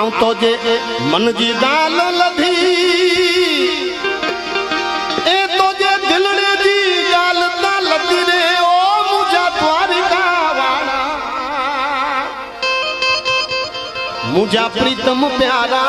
आऊं तो जे मन जी दाल लधी ए तो जे दिलड़े जी गाल ता लधी रे ओ मुझा द्वारिका वाला मुझा प्रीतम प्यारा